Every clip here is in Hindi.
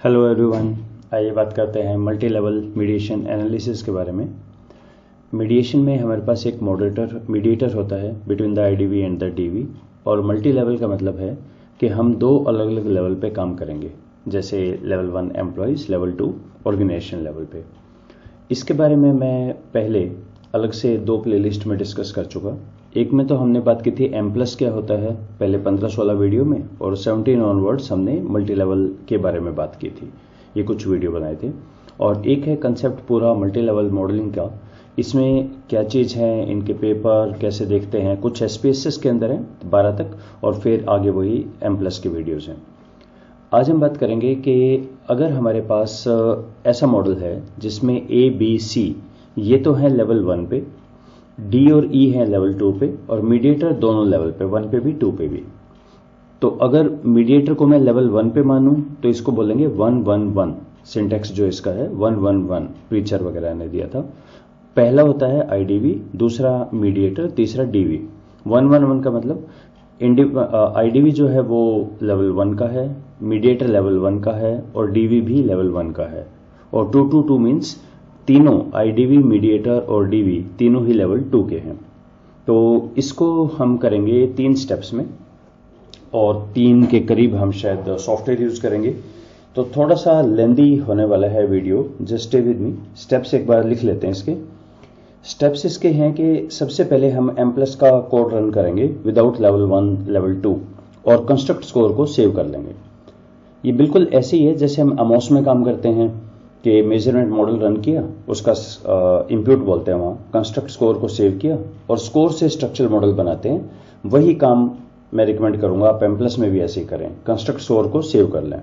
Hello everyone. आइए बात करते हैं मल्टी लेवल मीडिएशन एनालिसिस के बारे में। मीडिएशन में हमारे पास एक मीडिएटर होता है between the IDV and the DV, और मल्टी लेवल का मतलब है कि हम दो अलग अलग लेवल पे काम करेंगे, जैसे level 1 employees, level 2 organisation level पे। इसके बारे में मैं पहले अलग से दो प्लेलिस्ट में डिस्कस कर चुका। एक में तो हमने बात की थी एम प्लस क्या होता है पहले 15-16 वीडियो में, और 17 ऑनवर्ड्स हमने मल्टी लेवल के बारे में बात की थी, ये कुछ वीडियो बनाए थे। और एक है कंसेप्ट पूरा मल्टी लेवल मॉडलिंग का, इसमें क्या चीज़ है, इनके पेपर कैसे देखते हैं, कुछ SPSS के अंदर है 12 तक, और फिर आगे वही एम प्लस के वीडियोज़ हैं। आज हम बात करेंगे कि अगर हमारे पास ऐसा मॉडल है जिसमें ABC ये तो है लेवल 1 पे, D और E है लेवल 2 पे, और मीडिएटर दोनों लेवल पे, 1 पे भी 2 पे भी। तो अगर मीडिएटर को मैं लेवल 1 पे मानूं तो इसको बोलेंगे 111। सिंटैक्स जो इसका है 111 प्रीचर वगैरह ने दिया था। पहला होता है IDV, दूसरा मीडिएटर, तीसरा DV। 111 का मतलब IDV जो है वो लेवल 1 का है, मीडिएटर लेवल 1 का है, और DV भी लेवल 1 का है। और 222 मीन्स तीनों IDV, मीडिएटर और DV तीनों ही लेवल 2 के हैं। तो इसको हम करेंगे 3 स्टेप्स में, और 3 के करीब हम शायद सॉफ्टवेयर यूज करेंगे, तो थोड़ा सा लेंदी होने वाला है video. Just stay with me. Steps एक बार लिख लेते हैं। इसके स्टेप्स इसके हैं कि सबसे पहले हम एम प्लस का कोड रन करेंगे विदाउट लेवल 1 लेवल 2, और कंस्ट्रक्ट स्कोर को सेव कर लेंगे। ये बिल्कुल ऐसे ही है जैसे हम अमोस में काम करते हैं कि मेजरमेंट मॉडल रन किया, उसका इम्प्यूट बोलते हैं वहाँ, कंस्ट्रक्ट स्कोर को सेव किया, और स्कोर से स्ट्रक्चरल मॉडल बनाते हैं। वही काम मैं रिकमेंड करूंगा आप एम प्लस में भी ऐसे ही करें, कंस्ट्रक्ट स्कोर को सेव कर लें।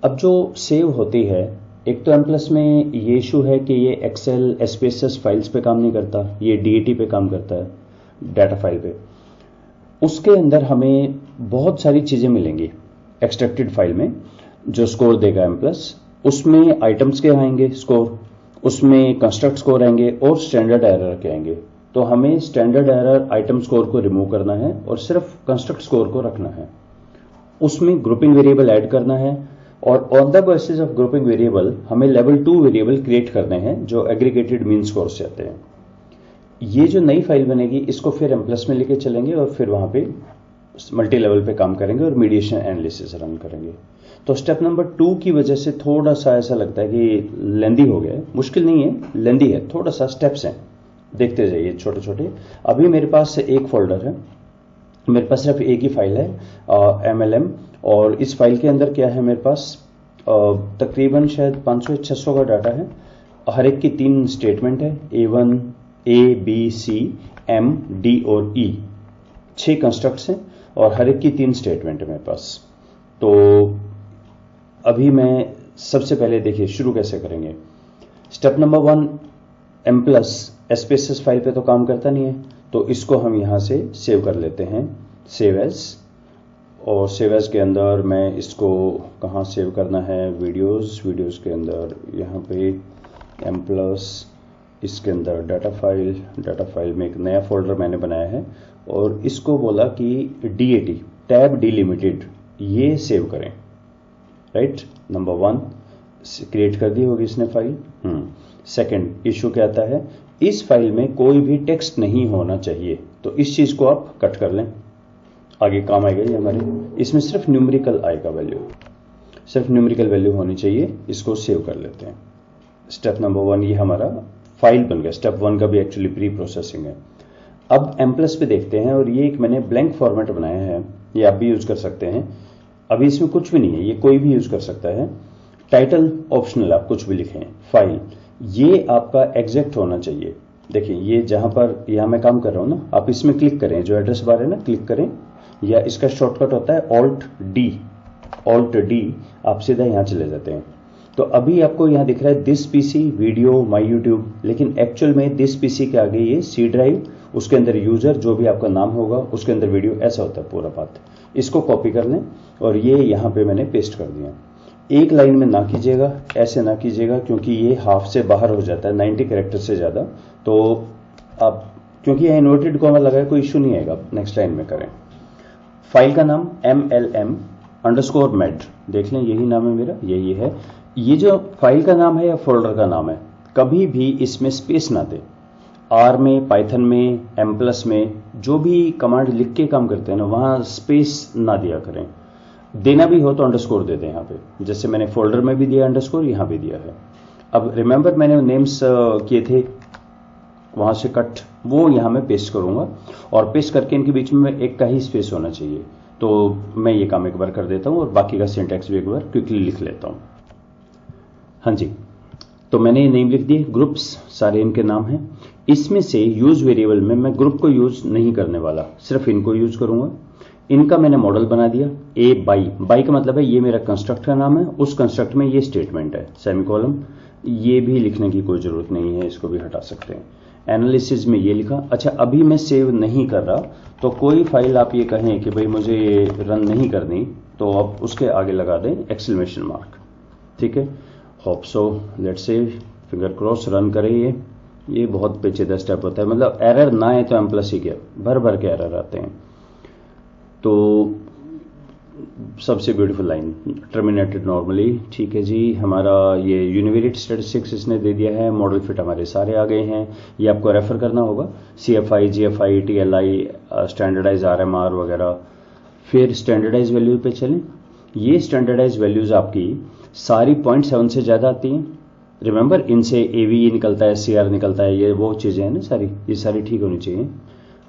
अब जो सेव होती है, एक तो एम प्लस में ये इशू है कि ये एक्सेल SPSS फाइल्स पे काम नहीं करता, ये DAT पे काम करता है, डाटा फाइल पे। उसके अंदर हमें बहुत सारी चीज़ें मिलेंगी एक्सट्रैक्टेड फाइल में जो स्कोर देगा एम प्लस। उसमें आइटम्स के आएंगे स्कोर, उसमें कंस्ट्रक्ट स्कोर आएंगे, और स्टैंडर्ड एरर के आएंगे। तो हमें स्टैंडर्ड एरर आइटम स्कोर को रिमूव करना है और सिर्फ कंस्ट्रक्ट स्कोर को रखना है। उसमें ग्रुपिंग वेरिएबल ऐड करना है, और on the basis of grouping variable हमें लेवल 2 वेरिएबल क्रिएट करने हैं जो एग्रीगेटेड मीन स्कोर से आते हैं। ये जो नई फाइल बनेगी इसको फिर एम प्लस में लेके चलेंगे, और फिर वहां पे मल्टी लेवल पे काम करेंगे और मीडिएशन एनालिसिस रन करेंगे। तो स्टेप नंबर 2 की वजह से थोड़ा सा ऐसा लगता है कि लेंदी हो गया है। मुश्किल नहीं है, लेंदी है, थोड़ा सा स्टेप्स हैं, देखते जाइए छोटे छोटे। अभी मेरे पास एक फोल्डर है, मेरे पास सिर्फ एक ही फाइल है MLM, और इस फाइल के अंदर क्या है, मेरे पास तकरीबन शायद 500-600 का डाटा है। हर एक की 3 स्टेटमेंट है, A1, A, B, C, M, D और E। 6 कंस्ट्रक्ट्स हैं और हर एक की 3 स्टेटमेंट है मेरे पास। तो अभी मैं सबसे पहले देखिए शुरू कैसे करेंगे। Step number 1, M plus SPSS file पे तो काम करता नहीं है, तो इसको हम यहाँ से सेव कर लेते हैं, सेव एज। और सेव एज के अंदर मैं इसको कहाँ सेव करना है, वीडियोस के अंदर, यहाँ पे एम प्लस, इसके अंदर डाटा फाइल में एक नया फोल्डर मैंने बनाया है, और इसको बोला कि DAT टैब डिलिमिटेड ये सेव करें। राइट, नंबर 1 क्रिएट कर दी होगी इसने फाइल। सेकंड इशू क्या आता है, इस फाइल में कोई भी टेक्स्ट नहीं होना चाहिए, तो इस चीज को आप कट कर लें, आगे काम आएगा ये हमारे। इसमें सिर्फ न्यूमेरिकल आएगा वैल्यू, सिर्फ न्यूमेरिकल वैल्यू होनी चाहिए, इसको सेव कर लेते हैं। स्टेप नंबर 1 ये हमारा फाइल बन गया। स्टेप 1 का भी एक्चुअली प्री प्रोसेसिंग है। अब एम प्लस पे देखते हैं, और ये एक मैंने ब्लैंक फॉर्मेट बनाया है, ये आप भी यूज कर सकते हैं। अभी इसमें कुछ भी नहीं है, ये कोई भी यूज कर सकता है। टाइटल ऑप्शनल, आप कुछ भी लिखें। फाइल ये आपका एग्जैक्ट होना चाहिए। देखिए ये जहां पर यहाँ मैं काम कर रहा हूँ ना, आप इसमें क्लिक करें, जो एड्रेस बार है ना, क्लिक करें, या इसका शॉर्टकट होता है Alt D, आप सीधा यहाँ चले जाते हैं। तो अभी आपको यहाँ दिख रहा है this PC video my YouTube, लेकिन एक्चुअल में दिस PC के आगे ये C ड्राइव, उसके अंदर यूजर जो भी आपका नाम होगा, उसके अंदर वीडियो, ऐसा होता है पूरा पाथ। इसको कॉपी कर लें, और ये यहाँ पे मैंने पेस्ट कर दिया। एक लाइन में ना कीजिएगा, ऐसे ना कीजिएगा, क्योंकि ये हाफ से बाहर हो जाता है, 90 कैरेक्टर से ज़्यादा। तो आप, क्योंकि यह इन्वर्टेड कॉमा लगा है, कोई इशू नहीं आएगा, नेक्स्ट लाइन में करें। फाइल का नाम MLM, अंडरस्कोर मेड, देख लें यही नाम है मेरा, यही है। ये जो फाइल का नाम है या फोल्डर का नाम है, कभी भी इसमें स्पेस ना दे। आर में, पाइथन में, एम प्लस में जो भी कमांड लिख के काम करते हैं ना, वहाँ स्पेस ना दिया करें। देना भी हो तो अंडरस्कोर दे दें यहाँ पे, जैसे मैंने फोल्डर में भी दिया अंडरस्कोर, यहाँ भी दिया है। अब रिमेंबर मैंने नेम्स किए थे, वहाँ से कट, वो यहाँ मैं पेस्ट करूँगा, और पेस्ट करके इनके बीच में एक का ही स्पेस होना चाहिए। तो मैं ये काम एक बार कर देता हूँ और बाकी का सिंटैक्स भी एक बार क्विकली लिख लेता हूँ। हाँ जी, तो मैंने ये नेम लिख दिए, ग्रुप्स सारे इनके नाम हैं। इसमें से यूज वेरिएबल में मैं ग्रुप को यूज नहीं करने वाला, सिर्फ इनको यूज करूंगा। इनका मैंने मॉडल बना दिया, ए बाई का मतलब है ये मेरा कंस्ट्रक्ट का नाम है, उस कंस्ट्रक्ट में ये स्टेटमेंट है, सेमीकोलन। ये भी लिखने की कोई जरूरत नहीं है, इसको भी हटा सकते हैं। एनालिसिस में ये लिखा। अच्छा, अभी मैं सेव नहीं कर रहा, तो कोई फाइल आप ये कहें कि भाई मुझे ये रन नहीं करनी, तो आप उसके आगे लगा दें एक्सक्लेमेशन मार्क, ठीक है। Hope so, let's say, finger cross, run करें। ये बहुत पेचीदा स्टेप होता है, मतलब एरर ना आए तो एम प्लस ही क्या, भर भर के एरर आते हैं। तो सबसे ब्यूटीफुल लाइन, टर्मिनेटेड नॉर्मली, ठीक है जी। हमारा ये यूनिवेरिएट स्टैटिस्टिक्स इसने दे दिया है, मॉडल फिट हमारे सारे आ गए हैं। ये आपको रेफर करना होगा, CFI, GFI, TLI, standardise RMR वगैरह। फिर स्टैंडर्डाइज वैल्यू पे चलें। ये स्टैंडर्डाइज वैल्यूज आपकी सारी 0.7 से ज़्यादा आती हैं। रिमेंबर, इनसे AVE निकलता है, CR निकलता है, ये वो चीज़ें हैं ना सारी, ये सारी ठीक होनी चाहिए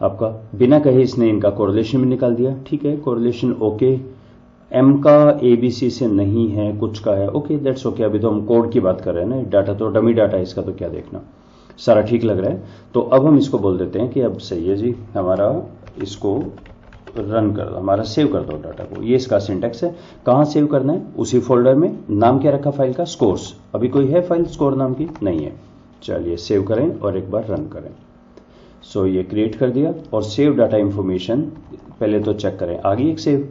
आपका। बिना कहे इसने इनका कोरिलेशन भी निकाल दिया, ठीक है, कोरिलेशन ओके। M का ABC से नहीं है, कुछ का है, ओके, दैट्स ओके। अभी तो हम कोड की बात कर रहे हैं ना, डाटा तो डमी डाटा है, इसका तो क्या देखना, सारा ठीक लग रहा है। तो अब हम इसको बोल देते हैं कि अब सही है जी, हमारा इसको रन कर दो, हमारा सेव कर दो डाटा को। ये इसका सिंटैक्स है। कहाँ सेव करना है? उसी फोल्डर में। नाम क्या रखा फाइल का? स्कोर्स। अभी कोई है फाइल स्कोर नाम की? नहीं है। चलिए सेव करें और एक बार रन करें। सो ये क्रिएट कर दिया और सेव डाटा इंफॉर्मेशन पहले तो चेक करें, आ गई एक सेव।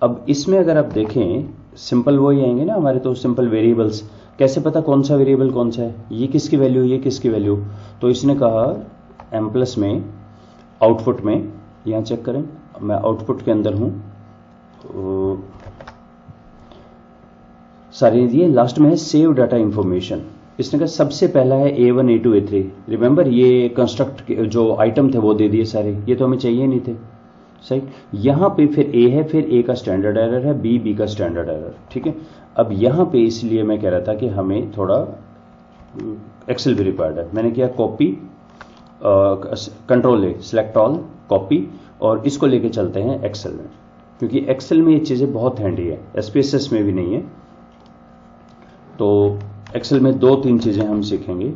अब इसमें अगर आप देखें, सिंपल वही आएंगे ना हमारे, तो सिंपल वेरिएबल्स। कैसे पता कौन सा वेरिएबल कौन सा है? ये किसकी वैल्यू, ये किसकी वैल्यू? तो इसने कहा M प्लस में आउटपुट में, यहाँ चेक करें, मैं आउटपुट के अंदर हूँ, सारे दिए। लास्ट में है सेव डाटा इंफॉर्मेशन। इसने कहा सबसे पहला है A1, A2, A3। रिमेंबर, ये कंस्ट्रक्ट जो आइटम थे वो दे दिए सारे, ये तो हमें चाहिए नहीं थे, सही। यहाँ पे फिर A है, फिर A का स्टैंडर्ड एरर है, B का स्टैंडर्ड एरर, ठीक है। अब यहाँ पे इसलिए मैं कह रहा था कि हमें थोड़ा एक्सेल भी रिक्वायर्ड है। मैंने किया copy, control A, select all, copy, और इसको लेके चलते हैं एक्सेल में, क्योंकि एक्सेल में ये चीज़ें बहुत हैंडी है, SPSS में भी नहीं है। तो एक्सेल में 2-3 चीज़ें हम सीखेंगे।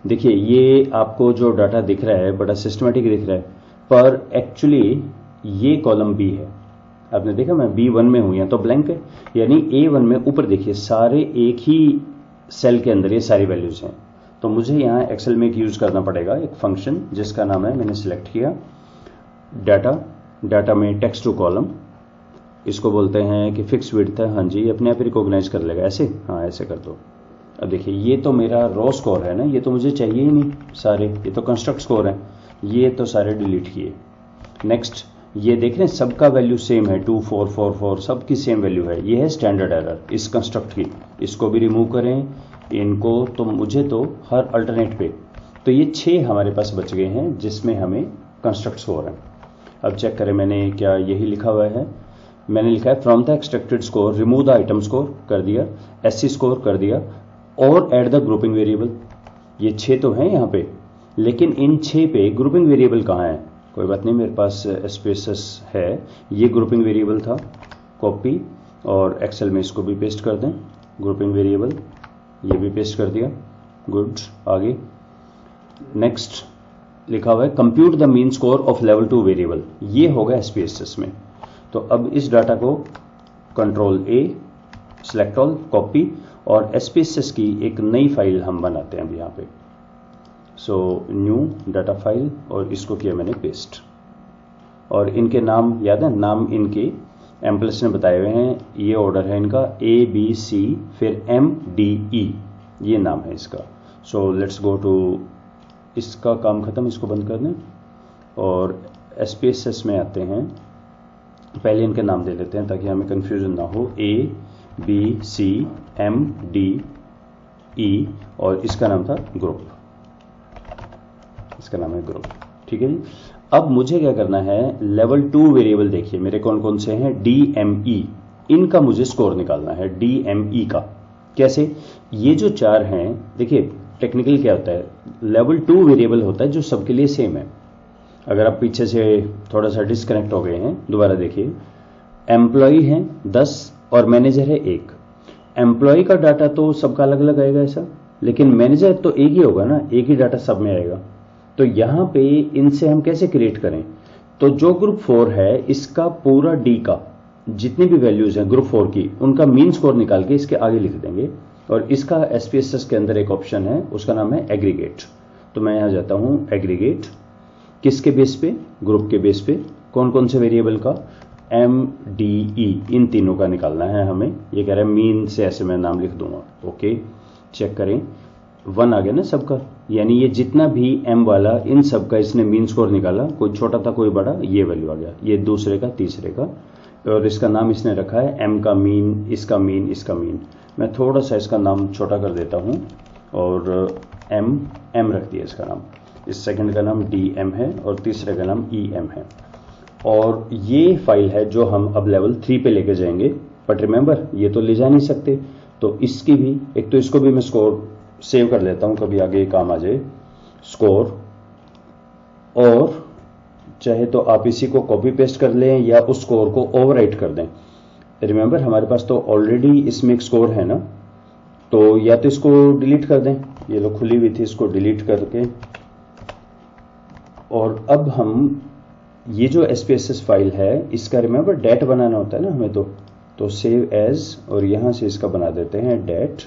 देखिए, ये आपको जो डाटा दिख रहा है बड़ा सिस्टमेटिक दिख रहा है, पर एक्चुअली ये कॉलम B है। आपने देखा मैं B1 में हूँ, या तो ब्लैंक है, यानी A1 में ऊपर देखिए सारे एक ही सेल के अंदर ये सारी वैल्यूज हैं। तो मुझे यहाँ एक्सेल में एक यूज़ करना पड़ेगा, एक फंक्शन जिसका नाम है, मैंने सिलेक्ट किया डाटा में टेक्स्ट टू कॉलम, इसको बोलते हैं कि फिक्स विड्थ है। हाँ जी, ये अपने आप रिकॉग्नाइज कर लेगा ऐसे, हाँ ऐसे कर दो। अब देखिए, ये तो मेरा रो स्कोर है ना, ये तो मुझे चाहिए ही नहीं सारे, ये तो कंस्ट्रक्ट स्कोर है, ये तो सारे डिलीट किए। नेक्स्ट, ये देख रहे हैं सबका वैल्यू सेम है, 2 4 4 4, सबकी सेम वैल्यू है। ये है स्टैंडर्ड एरर इस कंस्ट्रक्ट की, इसको भी रिमूव करें इनको। तो मुझे तो हर अल्टरनेट पे, तो ये 6 हमारे पास बच गए हैं जिसमें हमें कंस्ट्रक्ट स्कोर है। अब चेक करें, मैंने क्या यही लिखा हुआ है? मैंने लिखा है from the extracted score remove the item score, कर दिया, SC स्कोर कर दिया, और ऐड द ग्रुपिंग वेरिएबल। ये 6 तो हैं यहाँ पे, लेकिन इन 6 पे ग्रुपिंग वेरिएबल कहाँ है? कोई बात नहीं, मेरे पास SPSS है, ये ग्रुपिंग वेरिएबल था। कॉपी और एक्सेल में इसको भी पेस्ट कर दें, ग्रुपिंग वेरिएबल, ये भी पेस्ट कर दिया, गुड। आगे नेक्स्ट लिखा हुआ है compute the mean score of level 2 variable, ये होगा SPSS में। तो अब इस डाटा को control A, select all, copy, और SPSS की एक नई फाइल हम बनाते हैं अब यहाँ पे। सो न्यू डाटा फाइल, और इसको किया मैंने पेस्ट। और इनके नाम याद है, नाम इनके M प्लस ने बताए हुए हैं। ये ऑर्डर है इनका ABC, फिर MDE, ये नाम है इसका। सो लेट्स गो टू, इसका काम खत्म, इसको बंद कर दें और SPSS में आते हैं। पहले इनके नाम दे लेते हैं ताकि हमें कंफ्यूजन ना हो। ABCMDE और इसका नाम था ग्रुप, इसका नाम है ग्रुप। ठीक है जी। अब मुझे क्या करना है, लेवल 2 वेरिएबल देखिए मेरे कौन कौन से हैं, DME, इनका मुझे स्कोर निकालना है। DME का कैसे, ये जो 4 हैं देखिए टेक्निकली क्या होता है, लेवल 2 वेरिएबल होता है जो सबके लिए सेम है। अगर आप पीछे से थोड़ा सा डिस्कनेक्ट हो गए हैं, दोबारा देखिए, एम्प्लॉय हैं 10 और मैनेजर है 1। एम्प्लॉय का डाटा तो सबका अलग अलग आएगा ऐसा, लेकिन मैनेजर तो एक ही होगा ना, एक ही डाटा सब में आएगा। तो यहां पे इनसे हम कैसे क्रिएट करें, तो जो ग्रुप 4 है इसका पूरा डी का जितनी भी वैल्यूज हैं ग्रुप 4 की, उनका मीन स्कोर निकाल के इसके आगे लिख देंगे। और इसका SPSS के अंदर एक ऑप्शन है, उसका नाम है एग्रीगेट। तो मैं यहां जाता हूं, एग्रीगेट किसके बेस पे, ग्रुप के बेस पे, कौन कौन से वेरिएबल का, MDE, इन तीनों का निकालना है हमें। ये कह रहा है मीन से ऐसे मैं नाम लिख दूंगा। ओके, चेक करें 1 आ गया ना सबका, यानी ये जितना भी M वाला इन सब का इसने मीन स्कोर निकाला, कोई छोटा था कोई बड़ा, ये वैल्यू आ गया, ये दूसरे का तीसरे का। और इसका नाम इसने रखा है M का मीन, इसका मीन, इसका मीन। मैं थोड़ा सा इसका नाम छोटा कर देता हूं और M रख दिया इसका नाम। इस सेकंड का नाम DM है और तीसरे का नाम EM है। और ये फाइल है जो हम अब लेवल 3 पे लेके जाएंगे। बट रिमेंबर ये तो ले जा नहीं सकते, तो इसकी भी एक, तो इसको भी मैं स्कोर सेव कर लेता हूं, कभी आगे काम आ जाए स्कोर। और चाहे तो आप इसी को कॉपी पेस्ट कर लें या उस स्कोर को ओवरराइट कर दें। रिमेंबर हमारे पास तो ऑलरेडी इसमें एक स्कोर है ना, तो या तो इसको डिलीट कर दें, ये लो खुली हुई थी, इसको डिलीट करके। और अब हम ये जो SPSS फाइल है इसका रिमेंबर डेट बनाना होता है ना हमें, तो सेव एज, और यहां से इसका बना देते हैं डेट।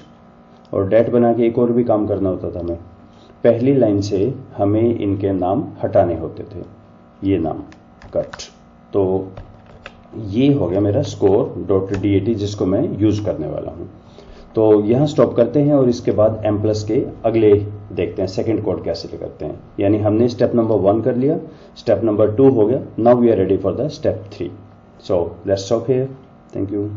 और डेट बना के एक और भी काम करना होता था हमें, पहली लाइन से हमें इनके नाम हटाने होते थे, ये नाम कट। तो ये हो गया मेरा score.dat जिसको मैं यूज करने वाला हूं। तो यहां स्टॉप करते हैं और इसके बाद M+ के अगले देखते हैं सेकंड कोड कैसे करते हैं। यानी हमने स्टेप नंबर 1 कर लिया, स्टेप नंबर 2 हो गया, now we are ready for the step 3। So let's stop here, thank you.